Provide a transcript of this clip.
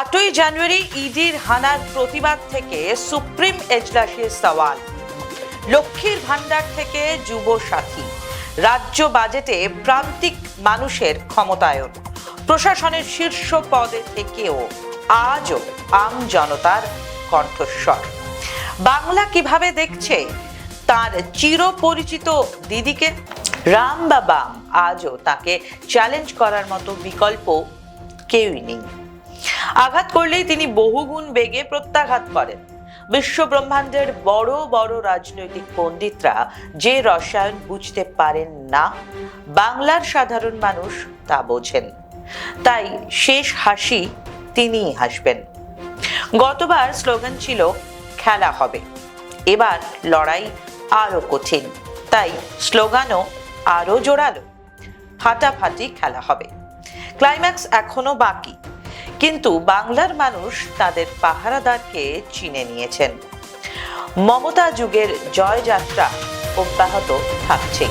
8ই জানুয়ারি ইডির হানার প্রতিবাদ থেকে সুপ্রিম এজলাসে সওয়াল, লক্ষ্মীর ভান্ডার থেকে যুব সাথী, রাজ্য বাজেটে প্রান্তিক মানুষের ক্ষমতায়ন, প্রশাসনের শীর্ষ পদে থেকেও আজও আম জনতার কণ্ঠস্বর। বাংলা কিভাবে দেখছে তার চিরপরিচিত দিদিকে? রাম বা বাম, আজও তাকে চ্যালেঞ্জ করার মতো বিকল্প কেউই নেই। আঘাত করলেই তিনি বহুগুণ বেগে প্রত্যাঘাত করেন। বিশ্ব ব্রহ্মাণ্ডের বড় বড় রাজনৈতিক পণ্ডিতরা যে রসায়ন বুঝতে পারেন না, বাংলার সাধারণ মানুষ তা বোঝেন। তাই শেষ হাসি তিনিই হাসবেন। গতবার স্লোগান ছিল খেলা হবে, এবার লড়াই আরো কঠিন, তাই স্লোগানও আরো জোরালো, ফাটাফাটি খেলা হবে। ক্লাইম্যাক্স এখনো বাকি, কিন্তু বাংলার মানুষ তাদের পাহারাদারকে চিনে নিয়েছেন। মমতা যুগের জয়যাত্রা অব্যাহত থাকছে।